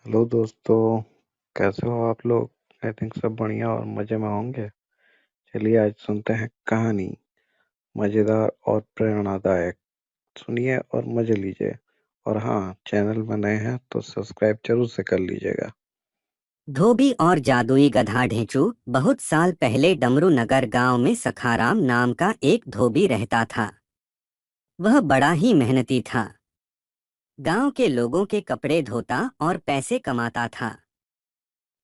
Hello दोस्तों। कैसे हो आप लोग? आई थिंक सब बढ़िया और मज़े में होंगे। चलिए आज सुनते हैं कहानी, मज़ेदार और प्रेरणादायक। सुनिए और मज़े लीजिए। और हाँ, चैनल में नए हैं तो सब्सक्राइब जरूर से कर लीजिएगा। धोबी और जादुई गधा ढेंचू। बहुत साल पहले डमरू नगर गांव में सखाराम नाम का एक धोबी रहता था। वह बड़ा ही मेहनती था। गांव के लोगों के कपड़े धोता और पैसे कमाता था।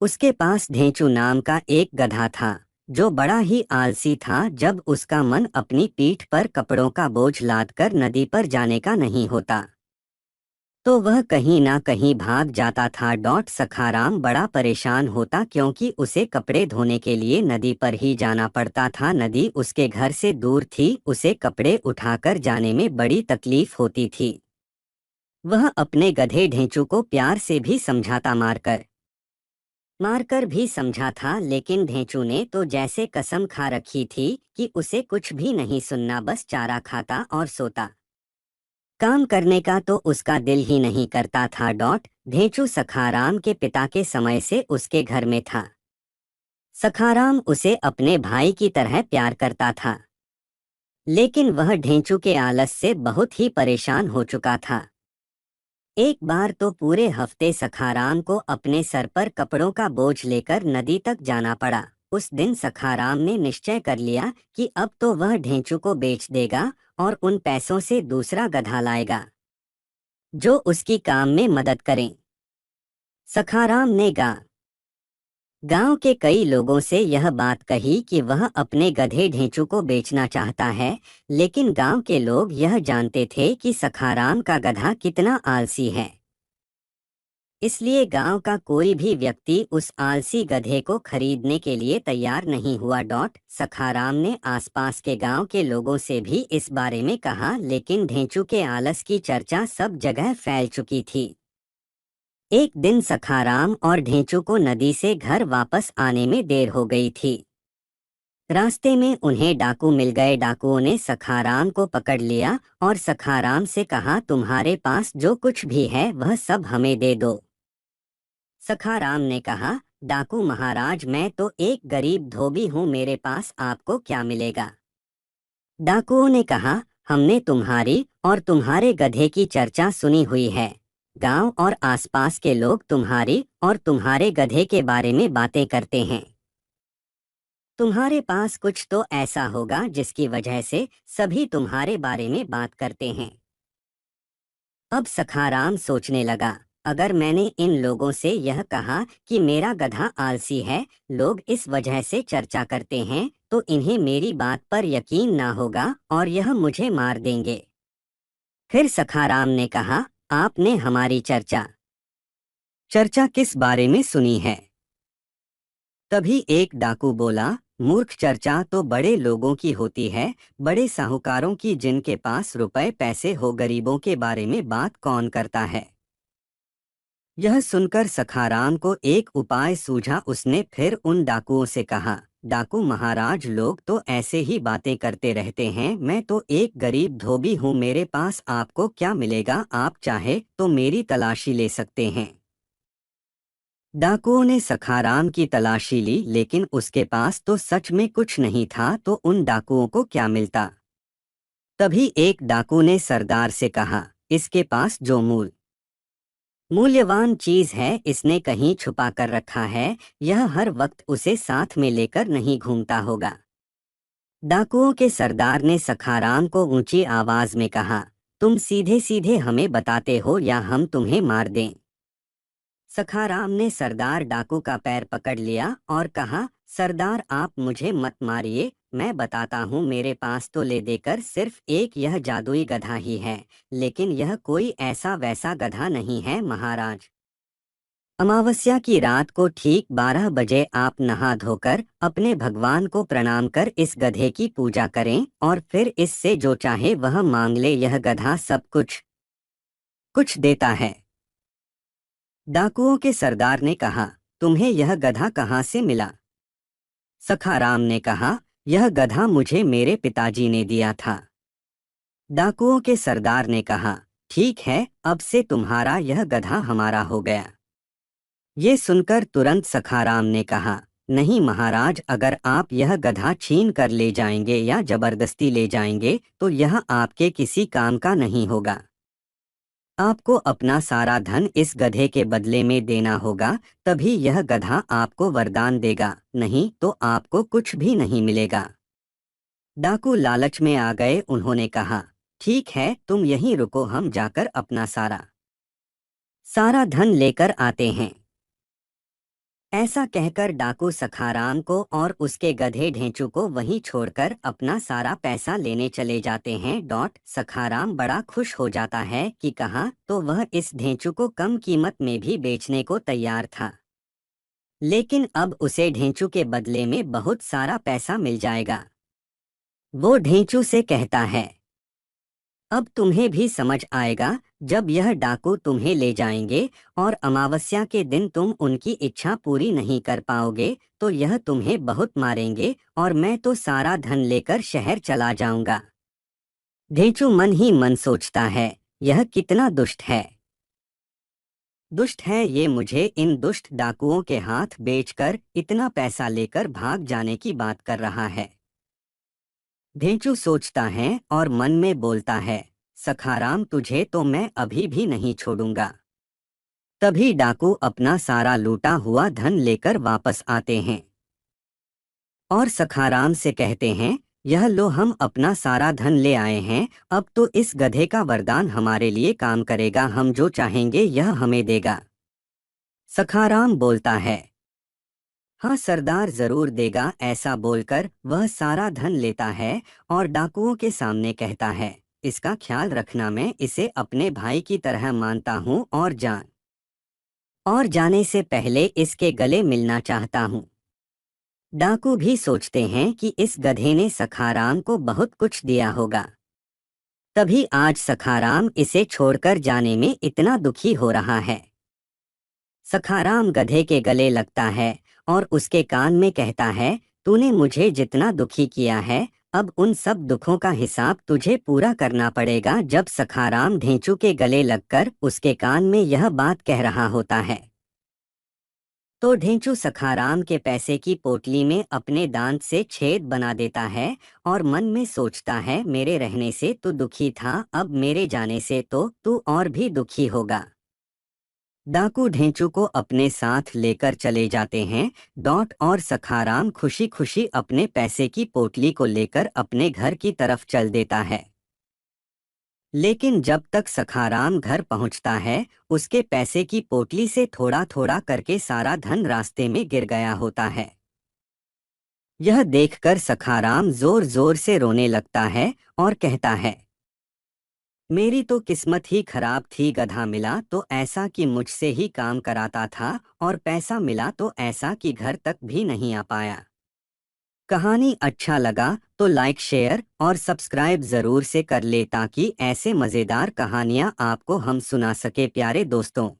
उसके पास ढेंचू नाम का एक गधा था जो बड़ा ही आलसी था। जब उसका मन अपनी पीठ पर कपड़ों का बोझ लादकर नदी पर जाने का नहीं होता तो वह कहीं ना कहीं भाग जाता था। सखाराम बड़ा परेशान होता क्योंकि उसे कपड़े धोने के लिए नदी पर ही जाना पड़ता था। नदी उसके घर से दूर थी, उसे कपड़े उठाकर जाने में बड़ी तकलीफ होती थी। वह अपने गधे ढेंचू को प्यार से भी समझाता, मारकर मारकर भी समझा था, लेकिन ढेंचू ने तो जैसे कसम खा रखी थी कि उसे कुछ भी नहीं सुनना, बस चारा खाता और सोता। काम करने का तो उसका दिल ही नहीं करता था। ढेंचू सखाराम के पिता के समय से उसके घर में था। सखाराम उसे अपने भाई की तरह प्यार करता था, लेकिन वह ढेंचू के आलस से बहुत ही परेशान हो चुका था। एक बार तो पूरे हफ्ते सखाराम को अपने सर पर कपड़ों का बोझ लेकर नदी तक जाना पड़ा। उस दिन सखाराम ने निश्चय कर लिया कि अब तो वह ढेंचू को बेच देगा और उन पैसों से दूसरा गधा लाएगा जो उसकी काम में मदद करें। सखाराम ने गांव के कई लोगों से यह बात कही कि वह अपने गधे ढेंचू को बेचना चाहता है, लेकिन गांव के लोग यह जानते थे कि सखाराम का गधा कितना आलसी है। इसलिए गांव का कोई भी व्यक्ति उस आलसी गधे को खरीदने के लिए तैयार नहीं हुआ। सखाराम ने आसपास के गांव के लोगों से भी इस बारे में कहा, लेकिन ढेंचू के आलस की चर्चा सब जगह फैल चुकी थी। एक दिन सखाराम और ढेंचू को नदी से घर वापस आने में देर हो गई थी। रास्ते में उन्हें डाकू मिल गए। डाकुओं ने सखाराम को पकड़ लिया और सखाराम से कहा, तुम्हारे पास जो कुछ भी है वह सब हमें दे दो। सखाराम ने कहा, डाकू महाराज, मैं तो एक गरीब धोबी हूँ, मेरे पास आपको क्या मिलेगा। डाकुओं ने कहा, हमने तुम्हारी और तुम्हारे गधे की चर्चा सुनी हुई है। गांव और आसपास के लोग तुम्हारी और तुम्हारे गधे के बारे में बातें करते हैं। तुम्हारे पास कुछ तो ऐसा होगा जिसकी वजह से सभी तुम्हारे बारे में बात करते हैं। अब सखाराम सोचने लगा, अगर मैंने इन लोगों से यह कहा कि मेरा गधा आलसी है, लोग इस वजह से चर्चा करते हैं, तो इन्हें मेरी बात पर यकीन ना होगा और यह मुझे मार देंगे। फिर सखाराम ने कहा, आपने हमारी चर्चा चर्चा किस बारे में सुनी है? तभी एक डाकू बोला, मूर्ख, चर्चा तो बड़े लोगों की होती है, बड़े साहूकारों की, जिनके पास रुपए पैसे हो। गरीबों के बारे में बात कौन करता है? यह सुनकर सखाराम को एक उपाय सूझा। उसने फिर उन डाकुओं से कहा, डाकू महाराज, लोग तो ऐसे ही बातें करते रहते हैं, मैं तो एक गरीब धोबी हूँ, मेरे पास आपको क्या मिलेगा? आप चाहे तो मेरी तलाशी ले सकते हैं। डाकुओं ने सखाराम की तलाशी ली, लेकिन उसके पास तो सच में कुछ नहीं था, तो उन डाकुओं को क्या मिलता। तभी एक डाकू ने सरदार से कहा, इसके पास जो मूल्यवान चीज है इसने कहीं छुपा कर रखा है, यह हर वक्त उसे साथ में लेकर नहीं घूमता होगा। डाकुओं के सरदार ने सखाराम को ऊंची आवाज में कहा, तुम सीधे सीधे हमें बताते हो या हम तुम्हें मार दें? सखाराम ने सरदार डाकू का पैर पकड़ लिया और कहा, सरदार, आप मुझे मत मारिए, मैं बताता हूँ, मेरे पास तो ले देकर सिर्फ एक यह जादुई गधा ही है, लेकिन यह कोई ऐसा वैसा गधा नहीं है महाराज। अमावस्या की रात को ठीक 12 बजे आप नहा धोकर अपने भगवान को प्रणाम कर इस गधे की पूजा करें और फिर इससे जो चाहे वह मांग ले, यह गधा सब कुछ कुछ देता है। डाकुओं के सरदार ने कहा, तुम्हें यह गधा कहाँ से मिला? सखाराम ने कहा, यह गधा मुझे मेरे पिताजी ने दिया था। डाकुओं के सरदार ने कहा, ठीक है, अब से तुम्हारा यह गधा हमारा हो गया। ये सुनकर तुरंत सखाराम ने कहा, नहीं महाराज, अगर आप यह गधा छीन कर ले जाएंगे या जबरदस्ती ले जाएंगे तो यह आपके किसी काम का नहीं होगा। आपको अपना सारा धन इस गधे के बदले में देना होगा, तभी यह गधा आपको वरदान देगा, नहीं तो आपको कुछ भी नहीं मिलेगा। डाकू लालच में आ गए। उन्होंने कहा, ठीक है, तुम यहीं रुको, हम जाकर अपना सारा सारा धन लेकर आते हैं। ऐसा कहकर डाकू सखाराम को और उसके गधे ढेंचू को वहीं छोड़कर अपना सारा पैसा लेने चले जाते हैं। सखाराम बड़ा खुश हो जाता है कि कहा तो वह इस ढेंचू को कम कीमत में भी बेचने को तैयार था, लेकिन अब उसे ढेंचू के बदले में बहुत सारा पैसा मिल जाएगा। वो ढेंचू से कहता है, अब तुम्हें भी समझ आएगा, जब यह डाकू तुम्हें ले जाएंगे और अमावस्या के दिन तुम उनकी इच्छा पूरी नहीं कर पाओगे तो यह तुम्हें बहुत मारेंगे और मैं तो सारा धन लेकर शहर चला जाऊंगा। ढेंचू मन ही मन सोचता है, यह कितना दुष्ट है, दुष्ट है ये, मुझे इन दुष्ट डाकुओं के हाथ बेचकर इतना पैसा लेकर भाग जाने की बात कर रहा है। ढेंचू सोचता है और मन में बोलता है, सखाराम तुझे तो मैं अभी भी नहीं छोड़ूंगा। तभी डाकू अपना सारा लूटा हुआ धन लेकर वापस आते हैं और सखाराम से कहते हैं, यह लो, हम अपना सारा धन ले आए हैं, अब तो इस गधे का वरदान हमारे लिए काम करेगा, हम जो चाहेंगे यह हमें देगा। सखाराम बोलता है, हाँ सरदार, जरूर देगा। ऐसा बोलकर वह सारा धन लेता है और डाकुओं के सामने कहता है, इसका ख्याल रखना, मैं इसे अपने भाई की तरह मानता हूँ और जाने से पहले इसके गले मिलना चाहता हूँ। डाकू भी सोचते हैं कि इस गधे ने सखाराम को बहुत कुछ दिया होगा, तभी आज सखाराम इसे छोड़कर जाने में इतना दुखी हो रहा है। सखाराम गधे के गले लगता है और उसके कान में कहता है, तूने मुझे जितना दुखी किया है, अब उन सब दुखों का हिसाब तुझे पूरा करना पड़ेगा। जब सखाराम ढेंचू के गले लगकर उसके कान में यह बात कह रहा होता है तो ढेंचू सखाराम के पैसे की पोटली में अपने दांत से छेद बना देता है और मन में सोचता है, मेरे रहने से तू दुखी था, अब मेरे जाने से तो तू और भी दुखी होगा। डाकू ढेंचू को अपने साथ लेकर चले जाते हैं। और सखाराम खुशी खुशी अपने पैसे की पोटली को लेकर अपने घर की तरफ चल देता है। लेकिन जब तक सखाराम घर पहुंचता है, उसके पैसे की पोटली से थोड़ा थोड़ा करके सारा धन रास्ते में गिर गया होता है। यह देखकर सखाराम जोर जोर से रोने लगता है और कहता है, मेरी तो किस्मत ही खराब थी, गधा मिला तो ऐसा कि मुझसे ही काम कराता था और पैसा मिला तो ऐसा कि घर तक भी नहीं आ पाया। कहानी अच्छा लगा तो लाइक, शेयर और सब्सक्राइब जरूर से कर ले ताकि ऐसे मजेदार कहानियां आपको हम सुना सके। प्यारे दोस्तों।